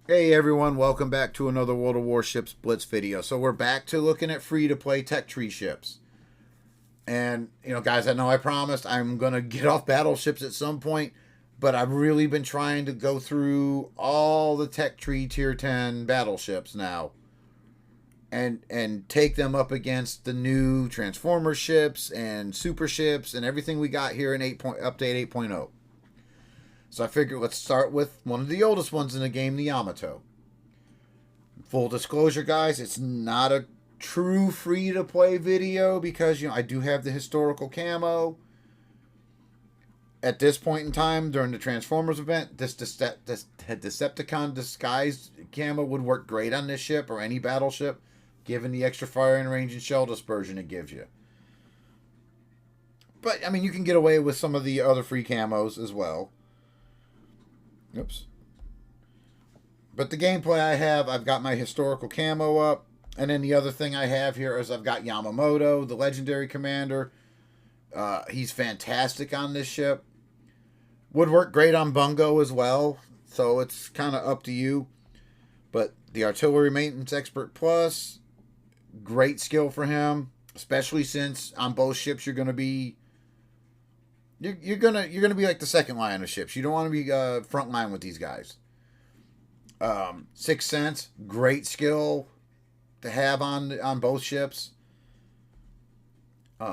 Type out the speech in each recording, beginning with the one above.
Hey everyone, welcome back to another World of Warships Blitz video. So we're back to looking at free-to-play tech tree ships. And, guys, I know I promised I'm going to get off battleships at some point, but I've really been trying to go through all the tech tree tier 10 battleships now and take them up against the new Transformer ships and super ships and everything we got here in update 8.0. So I figured let's start with one of the oldest ones in the game, the Yamato. Full disclosure, guys, it's not a true free-to-play video because, I do have the historical camo. At this point in time, during the Transformers event, this Decepticon disguised camo would work great on this ship or any battleship, given the extra firing range and shell dispersion it gives you. But, you can get away with some of the other free camos as well. Oops. But the gameplay I have, I've got my historical camo up. And then the other thing I have here is I've got Yamato, the legendary commander. He's fantastic on this ship. Would work great on Bungo as well. So it's kind of up to you. But the Artillery Maintenance Expert Plus, great skill for him. Especially since on both ships you're going to be... You're gonna be like the second line of ships. You don't want to be front line with these guys. Sixth Sense, great skill to have on both ships.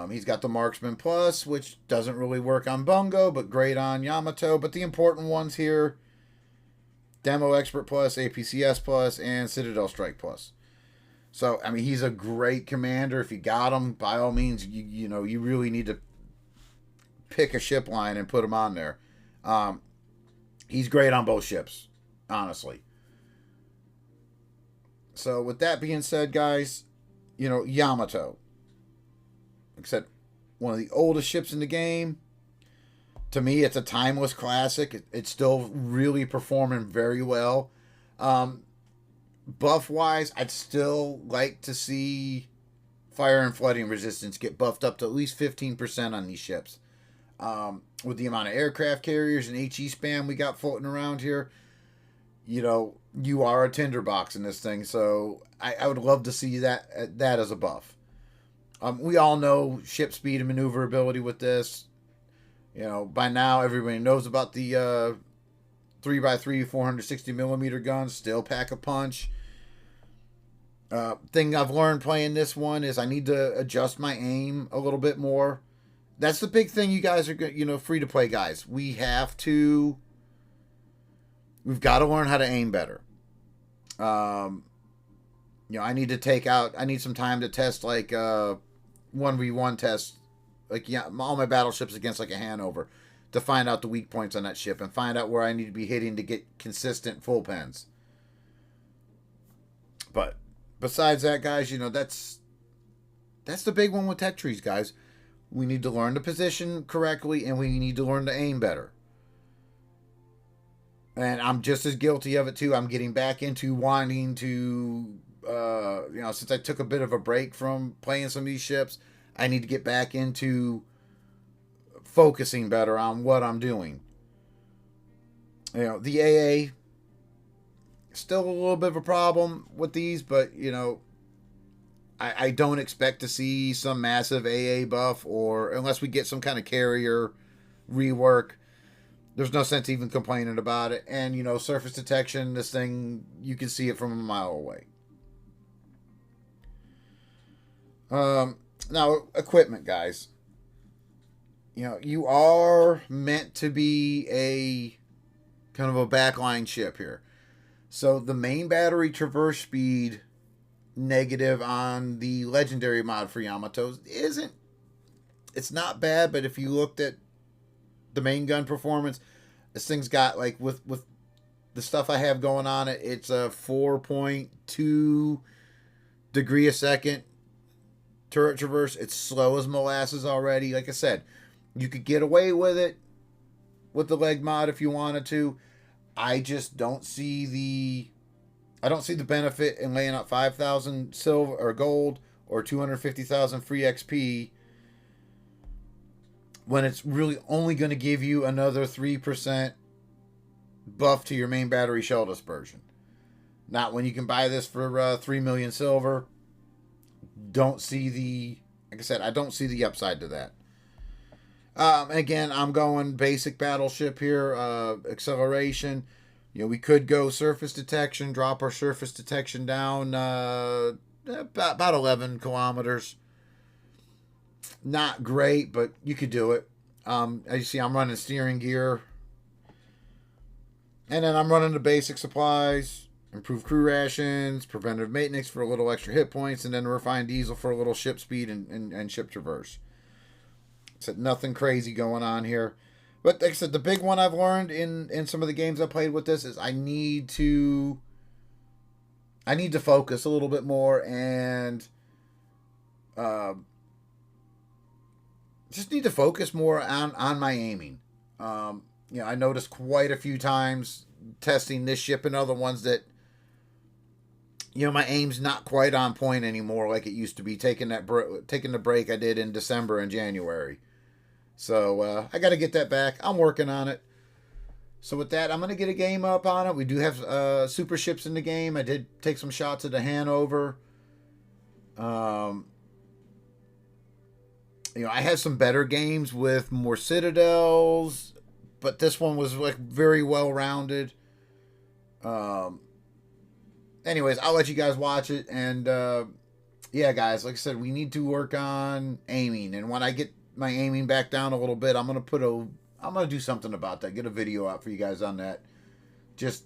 He's got the Marksman Plus, which doesn't really work on Bungo, but great on Yamato. But the important ones here: Demo Expert Plus, APCS Plus, and Citadel Strike Plus. So he's a great commander. If you got him, by all means, you really need to pick a ship line and put him on there. He's great on both ships, honestly. So with that being said, guys, Yamato, like I said, one of the oldest ships in the game. To me, it's a timeless classic. It's still really performing very well. Buff wise, I'd still like to see fire and flooding resistance get buffed up to at least 15% on these ships. With the amount of aircraft carriers and HE spam we got floating around here, you are a tinderbox in this thing. So I would love to see that as a buff. We all know ship speed and maneuverability with this. By now everybody knows about the 3x3 460mm guns. Still pack a punch. Thing I've learned playing this one is I need to adjust my aim a little bit more. That's the big thing you guys are, free to play guys. We've got to learn how to aim better. I need some time to test like 1v1 tests, like all my battleships against like a Hanover, to find out the weak points on that ship and find out where I need to be hitting to get consistent full pens. But besides that, guys, that's the big one with tech trees, guys. We need to learn to position correctly, and we need to learn to aim better. And I'm just as guilty of it, too. I'm getting back into wanting to, since I took a bit of a break from playing some of these ships, I need to get back into focusing better on what I'm doing. The AA, still a little bit of a problem with these, but, I don't expect to see some massive AA buff, or unless we get some kind of carrier rework, there's no sense even complaining about it. And, surface detection, this thing, you can see it from a mile away. Now, equipment, guys. You are meant to be a kind of a backline ship here. So the main battery traverse speed negative on the legendary mod for Yamato it's not bad, but if you looked at the main gun performance, this thing's got, like, with the stuff I have going on it, it's a 4.2 degree a second turret traverse. It's slow as molasses already. Like I said, you could get away with it with the leg mod if you wanted to. I just don't see the benefit in laying out 5,000 silver or gold or 250,000 free XP when it's really only going to give you another 3% buff to your main battery shell dispersion. Not when you can buy this for 3 million silver. Don't see the, like I said, I don't see the upside to that. Again, I'm going basic battleship here. Acceleration. You know, we could go surface detection, drop our surface detection down about 11 kilometers. Not great, but you could do it. As you see, I'm running steering gear. And then I'm running the basic supplies, improved crew rations, preventive maintenance for a little extra hit points, and then refined diesel for a little ship speed and ship traverse. So nothing crazy going on here. But like I said, the big one I've learned in some of the games I played with this is I need to focus a little bit more and just need to focus more on my aiming. You know, I noticed quite a few times testing this ship and other ones that, you know, my aim's not quite on point anymore like it used to be. Taking the break I did in December and January, so I got to get that back. I'm working on it. So with that, I'm gonna get a game up on it. We do have super ships in the game. I did take some shots at the Hanover. You know, I had some better games with more citadels, but this one was like very well rounded. Anyways, I'll let you guys watch it, and yeah, guys, like I said, we need to work on aiming, and when I get my aiming back down a little bit, I'm gonna do something about that. Get a video out for you guys on that. Just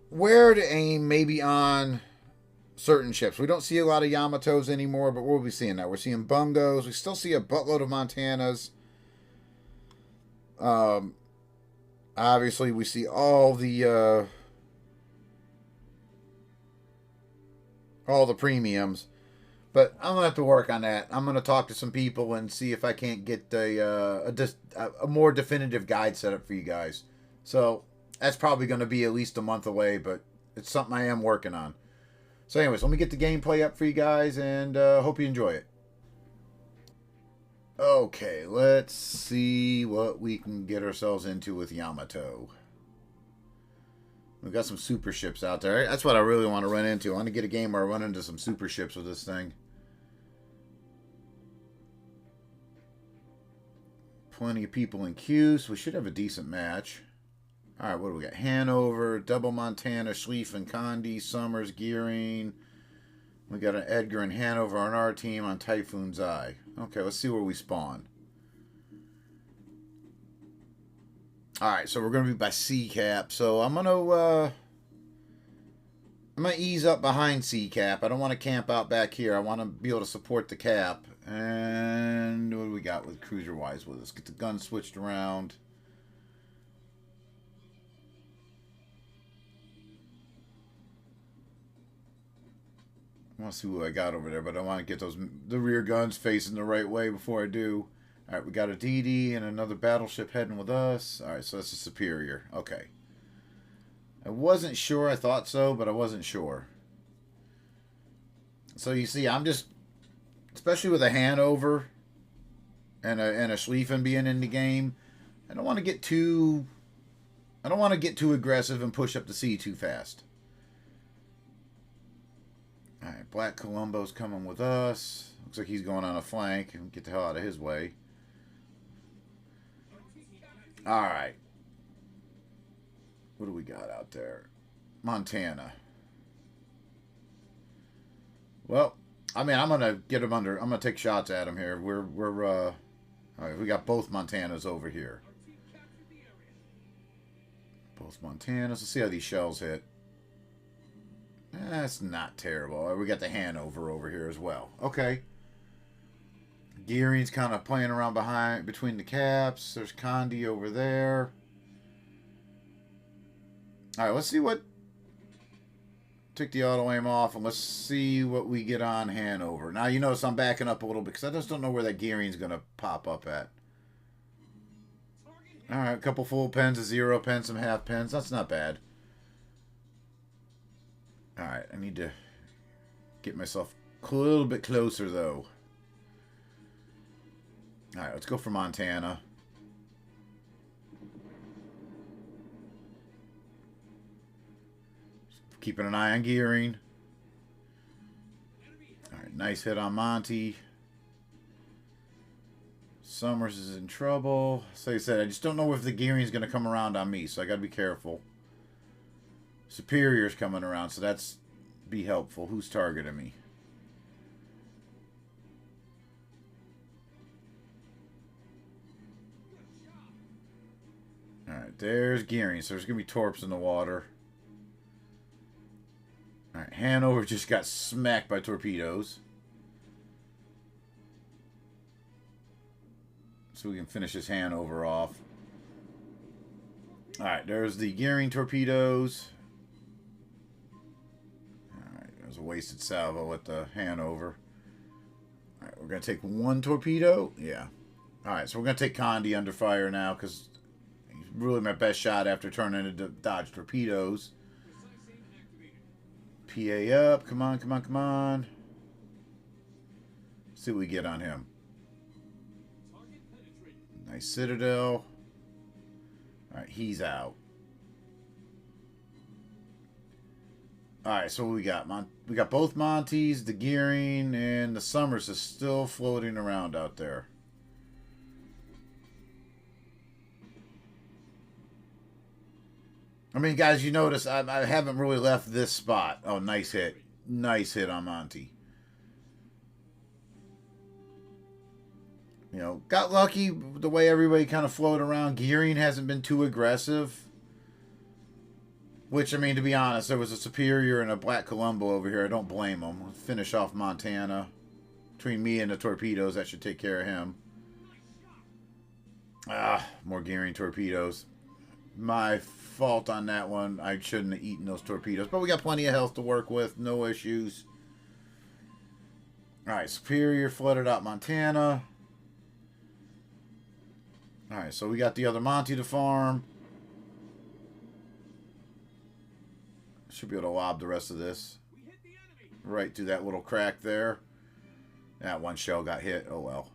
where to aim, maybe on certain ships. We don't see a lot of Yamatos anymore, but we'll be seeing that. We're seeing Bungos. We still see a buttload of Montanas. Obviously, we see all the premiums, but I'm gonna have to work on that. I'm gonna talk to some people and see if I can't get a more definitive guide set up for you guys. So that's probably going to be at least a month away, but it's something I am working on. So anyways, let me get the gameplay up for you guys, and hope you enjoy it. Okay, let's see what we can get ourselves into with Yamato. We've got some super ships out there. That's what I really want to run into. I want to get a game where I run into some super ships with this thing. Plenty of people in queue, so we should have a decent match. Alright, what do we got? Hanover, Double Montana, Schlieffen, Condi, Summers, Gearing. We got an Edgar and Hanover on our team on Typhoon's Eye. Okay, let's see where we spawn. Alright, so we're going to be by C-Cap. So I'm going to ease up behind C-Cap. I don't want to camp out back here. I want to be able to support the cap. And what do we got with cruiser-wise with us? Get the gun switched around. I want to see what I got over there, but I want to get the rear guns facing the right way before I do. Alright, we got a DD and another battleship heading with us. Alright, so that's a Superior. Okay. I wasn't sure. I thought so, but I wasn't sure. So you see, I'm just, especially with a Hanover and a Schlieffen being in the game, I don't want to get too aggressive and push up the sea too fast. Alright, Black Columbo's coming with us. Looks like he's going on a flank. Get the hell out of his way. Alright. What do we got out there? Montana. Well, I mean, I'm gonna get him under. I'm gonna take shots at him here. All right, we got both Montanas over here. Both Montanas. Let's see how these shells hit. That's not terrible. We got the Hanover over here as well. Okay. Gearing's kind of playing around between the caps. There's Condi over there. All right, let's see what. Took the auto aim off, and let's see what we get on Hanover. Now, you notice I'm backing up a little bit because I just don't know where that Gearing's going to pop up at. All right, a couple full pens, a 0 pen, some half pens. That's not bad. All right, I need to get myself a little bit closer, though. All right, let's go for Montana. Keeping an eye on gearing. Alright, nice hit on Monty. Summers is in trouble. So like I said, I just don't know if the gearing is going to come around on me, so I got to be careful. Superior's coming around, so that's be helpful. Who's targeting me? Alright, there's gearing, so there's going to be torps in the water. Alright, Hanover just got smacked by torpedoes. So we can finish this Hanover off. Alright, there's the gearing torpedoes. Alright, there's a wasted salvo at the Hanover. Alright, we're going to take one torpedo. Yeah. Alright, so we're going to take Condi under fire now because he's really my best shot after turning into dodge torpedoes. PA up. Come on, come on, come on. See what we get on him. Nice Citadel. Alright, he's out. Alright, so what we got? We got both Monties, the gearing, and the Summers is still floating around out there. I mean, guys, you notice I haven't really left this spot. Oh, nice hit. Nice hit on Monty. You know, got lucky the way everybody kind of floated around. Gearing hasn't been too aggressive. Which, I mean, to be honest, there was a Superior and a Black Columbo over here. I don't blame them. We'll finish off Montana. Between me and the torpedoes, that should take care of him. Ah, more gearing torpedoes. My fault on that one. I shouldn't have eaten those torpedoes. But we got plenty of health to work with. No issues. Alright, Superior flooded out Montana. Alright, so we got the other Monty to farm. Should be able to lob the rest of this. Right through that little crack there. That one shell got hit. Oh well.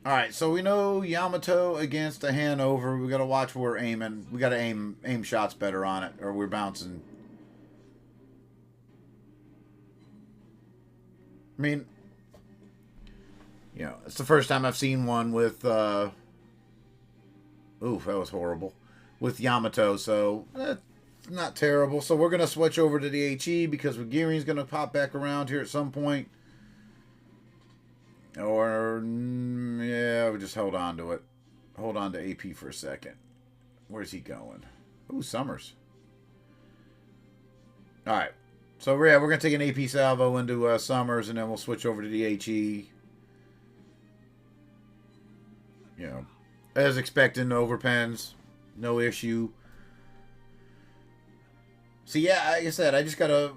Alright, so we know Yamato against a Hanover. We gotta watch where we're aiming. We gotta aim shots better on it, or we're bouncing. I mean, you know, it's the first time I've seen one with oof, that was horrible. With Yamato, so not terrible. So we're gonna switch over to the HE because gearing's gonna pop back around here at some point. Or, yeah, we just hold on to it. Hold on to AP for a second. Where's he going? Ooh, Summers. Alright. So, yeah, we're going to take an AP salvo into Summers, and then we'll switch over to the HE. You know, as expected, no overpens. No issue. So, yeah, like I said, I just got to...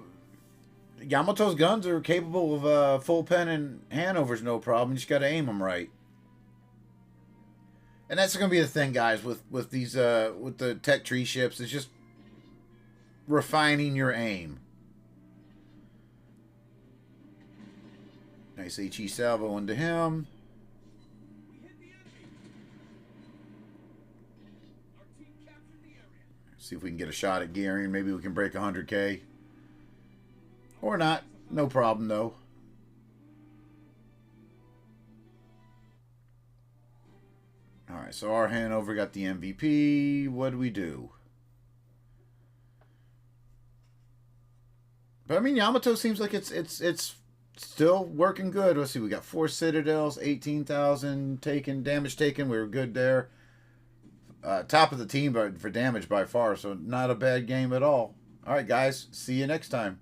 Yamato's guns are capable of full pen and Hanover's no problem. You just got to aim them right. And that's going to be the thing, guys, with these with the tech tree ships. It's just refining your aim. Nice HE salvo into him. See if we can get a shot at gearing. Maybe we can break 100K. Or not. No problem, though. Alright, so our Hanover got the MVP. What do we do? But, I mean, Yamato seems like it's still working good. Let's see, we got 4 Citadels, 18,000 taken, damage taken. We were good there. Top of the team for damage by far, so not a bad game at all. Alright, guys. See you next time.